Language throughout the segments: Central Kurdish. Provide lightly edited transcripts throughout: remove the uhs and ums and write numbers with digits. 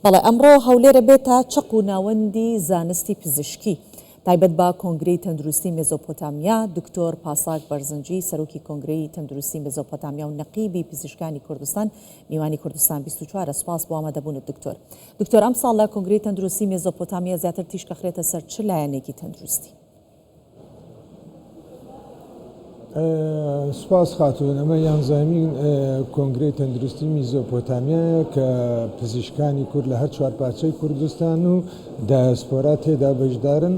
بەڵێ ئەمڕۆ هەولێرە بێتە چەق و ناوەندی زانستی پزیشکی تایبەت بە کۆنگرەی تەندروستی مێزۆپۆتامیا دکتۆر پاساک بەرزنجی سەرۆکی کۆنگرەی تەندروستی مێزۆپۆتامیا و نەقیبی پزیشکانی کوردستان میوانی کوردستان 24 سپاس بۆ ئامادەبوونت دکتۆر ئەم ساڵ لە کۆنگرەی تەندروستی مێزۆپۆتامیا زیاتر تیشکەخرێتە سەر چ لایەنێکی تەندروستی؟ سپاس خاتون ئەمە یانزەمین کۆنگرەی تەندروستی میزۆپۆتامیا کە پزیشکانی کورد لە هەر چوار پارچەی کوردستان و دایاسپۆرا تێدا بەشدارن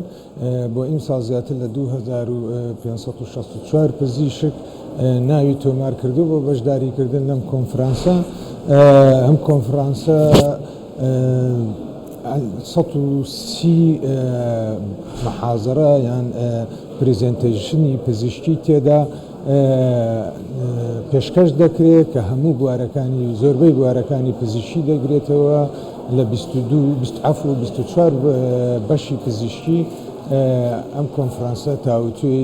بۆ ئیم ساڵ زیاتر لە 2564 پزیشک ناوی تۆمار کردو بۆ بەشداریکردن لەم کۆنفرانسە. ئەم کۆنفرانسە 130 محازرە یان پرزنتیشنی پزیشکی تێدا پێشکەش دەکرێت کە هەموو بوارەکانی زۆربەی بوارەکانی پزیشکی دەگرێتەوە لە 24 بەشی پزیشکی. ئەم کۆنفرانسە تاوتوی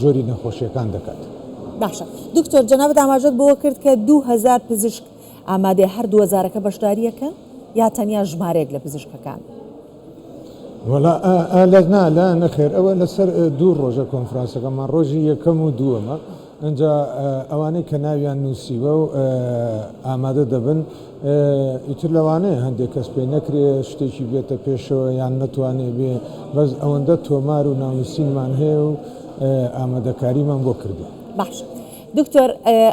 جۆری نەخۆشیەکان دەکات. باشە دکتۆر جەنابەت ئاماژەت بۆ کرد کە 2000 پزیشک ئامادەی هەر 2000ەکە بەشداریەکەن یا تەنیا ژمارەیەک لە پزیشکەکان؟ لا نەخێر ئەوە لەسەر دوو ڕۆژە کۆنفرانسەکەمان ڕۆژی یەکەم و دووەمە. ئەنجا ئەوانەی کە ناویان نووسیوە و ئامادە دەبن ئیتر لەوانەیە هەندێک کەس پێی نەکرێت شتێکی بێتە پێشەوە یان نەتوانێت بێ بەس ئەوەندە تۆمار و ناونووسینمان هەیە و ئامادەکاریمان بۆ کردو. باش دکتۆر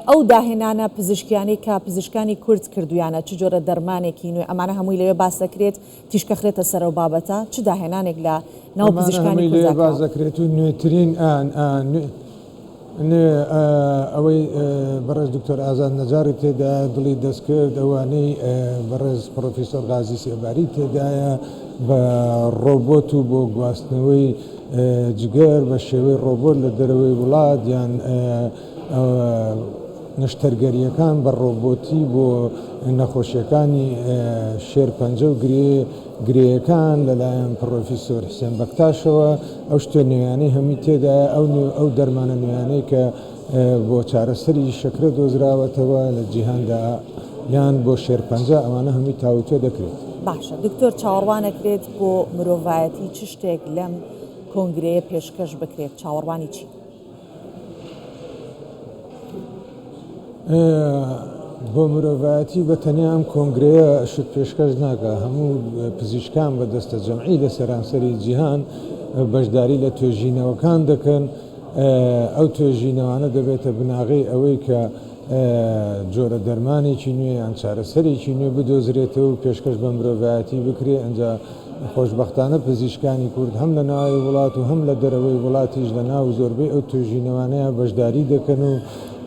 ئەو داهێنانە پزیشکیانی کە پزیشکانی کورد کردویانە چ جۆرە دەرمانێکی نوێ ئەمانە هەمووی لەوێ باس دەکرێت تیشکەخرێتە سەر و بابەتە چ داهێنانێک لە ناو پزیشکانی کورد باس دەکرێت و نوێترین ئەوەی بەڕێز دکتۆر ئازاد نەجاری تێدا دڵی دەست کرد ئەوانەی بەڕێز پرۆفیسۆر غازی سێباری تێدایە بە ڕۆبۆت و بۆ گواستنەوەی جگەر بە شێوەی ڕۆبۆت لە دەرەوەی وڵات یان نەشتەرگەریەکان بە ڕۆبۆتی بۆ نەخۆشیەکانی شێرپەنجە و گرێیەکان لەلایەن پرۆفیسۆر حسێن بەکتاشەوە ئەو شتێ نوێیانەی هەمی تێدا ئەو دەرمانە نوێیانەی کە بۆ چارەسەری شەکرە دۆزراوەتەوە لە جیهاندا یان بۆ شێرپەنجە ئەوانە هەمی تاوتوێ دەکرێت. باشە دکتۆر چاوەڕوانەکرێت بۆ مرۆڤایەتی چ شتێک لەم کۆنگرەیە پێشکەش بکرێت چاوەڕوانی چی؟ بۆ مرۆڤایەتی بە تەنیا ئەم کۆنگرەیە شت پێشکەش ناکە هەموو پزیشکان بە دەستە جەمعی لە سەرانسەری جیهان بەشداری لە توێژینەوەکان دەکەن. ئەو توێژینەوانە دەبێتە بناغی ئەوەی کە جۆرە دەرمانێکی نوێ یان چارەسەرێکی نوێ بدۆزرێتەوە و پێشکەش بە مرۆڤایەتی بکرێ. ئەنجا خۆشبەختانە پزیشکانی کورد هەم لە ناوی وڵات و هەم لە دەرەوەی وڵاتیش لە ناو زۆربەی ئەو توێژینەوانەیە بەشداری دەکەن و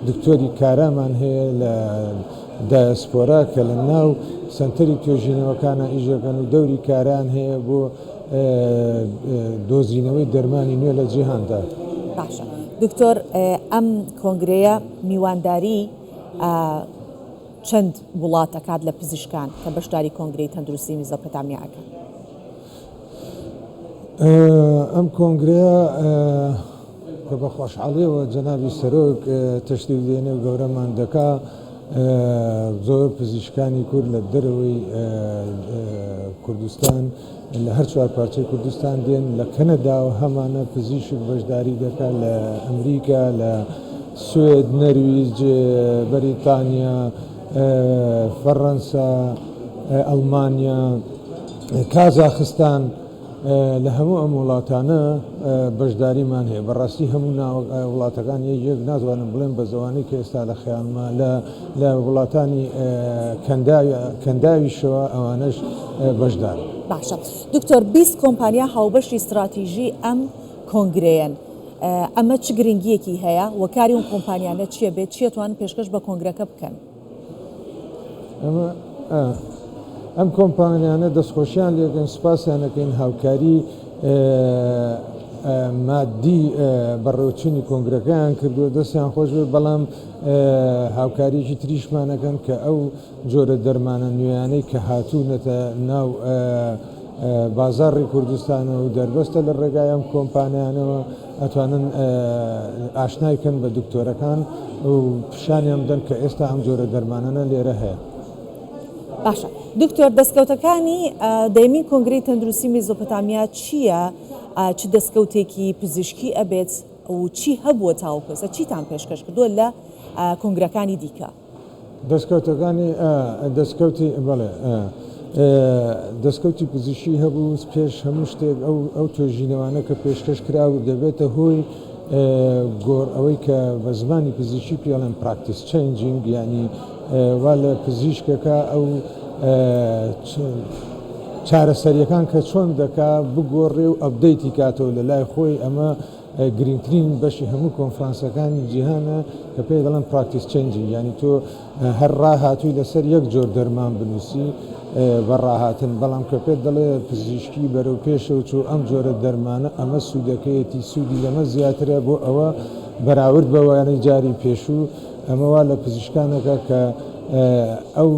دکتۆری کارامان هەیە لە دایاسپۆرا کە لە ناو سنتەری توێژینەوەکانە ئیژەکەن و دەوری کاران هەیە بۆ دۆزینەوەی دەرمانی نوێ لە جیهاندا. باشە دکتۆر ئەم کۆنگرەیە میوانداری چەند وڵات دەکات لە پزیشکان کە بەشداری کۆنگرەی تەندروستی میزۆپۆتامیاکە؟ ئەم کۆنگرەیە کە بە خۆشحاڵیەوە جەنابی سەرۆک تەشریف دێنێ و گەورەمان دەکا زۆر پزیشکانی کورد لە دەرەوەی کوردستان لە هەر چوار پارچەی کوردستان دێن لە کەنەدا و هەمانە پزیشک بەشداری دەکات لە ئەمریکا لە سوێد نەرویج بەریتانیا فەڕەنسا ئەڵمانیا کازاخستان لە هەموو ئەم وڵاتانە بەشداریمان هەیە. بەڕاستی هەموو وڵاتەکان یەک ناتوانم بڵێن بە زەوانەی کە ئێستا لە خەیانما لە وڵاتانی کەنداویشەوە ئەوانەش بەشدار. باشە دکتۆر 20 کۆمپانیا هاوبەشی استراتیژی ئەم کۆنگرەیەن ئەمە چ گرنگیەکی هەیە وەکاری اون کۆمپانیانە چیە بێت چێتوان پێشکەش بە کۆنگرەکە بکەن؟ ئەم کۆمپانیانە دەستخۆشیان لێگەن سوپاسیانەکەین هاوکاری مادی بەڕێوەچوونی کۆنگرەکەیان کردووە دەستیان خۆش بێت بەڵام هاوکاریی تریشمانەکەن کە ئەو جۆرە دەرمانە نوێیانەی کە هاتوونەتە ناو بازاڕی کوردستانە و دەربەستە لە ڕێگای ئەم کۆمپانیانەوە ئەتوانن ئاشنایکەن بە دکتۆرەکان و پیشانیان بدەن کە ئێستا ئەم جۆرە دەرمانانە لێرە هەیە. باشە دکتۆر دەستکەوتەکانی دەیەمین کۆنگرەی تەندروستی مێزۆپۆتامیا چییە؟ چ دەستکەوتێکی پزیشکی ئەبێت و چی هەبووە تاوکۆسە چیتان پێشکەش کردووە لە کۆنگرەکانی دیکە؟ دەستکەوتەکانی دەستکەوتی بڵێ دەستکەوتی پزیشکی هەبوو پێش هەموو شتێک ئەو توێژینەوانە کە پێشکەش کراوە دەبێتە هۆی گۆڕ ئەوەی کە بە زمانی پزیشکی پێڵێن پراکتیس چێنجینگ ینی وا لە پزیشکەکە ئەو چارەسەریەکان کە چۆن دەکا بگۆڕێ و ئەپدەیتی کاتەوە لە لای خۆی ئەمە گرنگترین بەشی هەموو کۆنفرانسەکانی جیهانە کە پێی دەڵێن پراکتیس چێنجینگ ینی تۆ هەر ڕاهاتووی لەسەر یەک جۆر دەرمان بنووسی بەڕاهاتن بەڵام کە پێت دەڵێ پزیشکی بەرەو پێشە و چۆ ئەم جۆرە دەرمانە ئەمە سوودەکەیەتی سوودی لەمە زیاترە بۆ ئەوە بەراورد بەوانەی جاری پێشوو ئەمەوا لە پزیشکانەکە کە ئەو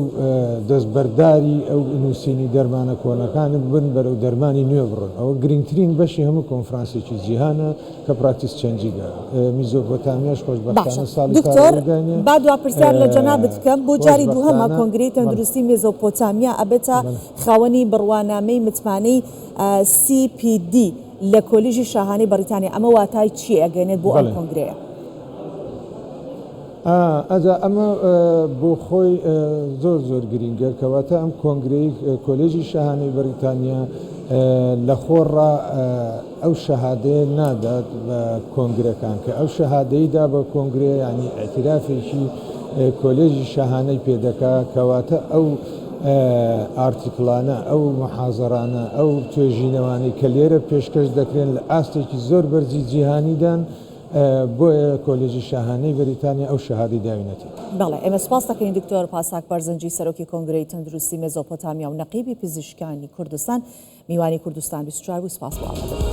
دەستبەرداری ئەو نووسینی دەرمانە کۆنەکانت بن بەرەو دەرمانی نوێ بڕن ئەوە گرنگترین بەشی هەموو کۆنفرانسێکی جیهانە کە پراکتیس چێنجینگە میزۆپۆتامیاش خۆشبەختانە ساڵی دکتۆر با دوا پرسیار لە جەنابەت بکەم بۆ جاری دووهەمە کۆنگرەی تەندروستی مێزۆپۆتامیا ئەبێتە خاوەنی بڕوانامەی متمانەی CPD لە کۆلیژی شاهانەی بەریتانیا ئەمە واتای چی ئەگەنێت بۆ ئەم کۆنگرەیە؟ ئەجا ئەمە بۆ خۆی زۆر گرینگە کەواتە ئەم کۆنگرەی کۆلێژی شاهانەی بەریتانیا لە خۆڕا ئەو شەهادەیە نادات بە کۆنگرەکان کە ئەو شەهادەیدا بە کۆنگرێ ینی ئەتیرافێکی کۆلێژی شاهانەی پێدەکا کەواتە ئەو ئارتیکلانە ئەو محازەرانە ئەو توێژینەوانەی کە لێرە پێشکەش دەکرێن لە ئاستێکی زۆر بەرزی جیهانیدان بۆیە کۆلێژی شاهانەی بەریتانیا ئەو شەهادەی داوینەتی. بەڵێ ئێمە سپاس دەکەین دکتۆر پاساک بەرزنجی سەرۆکی کۆنگرەی تەندروستی مێزۆپۆتامیا و نەقیبی پزیشکانی کوردستان میوانی کوردستان 24 و سپاس بۆ ئامادەبوونەوە.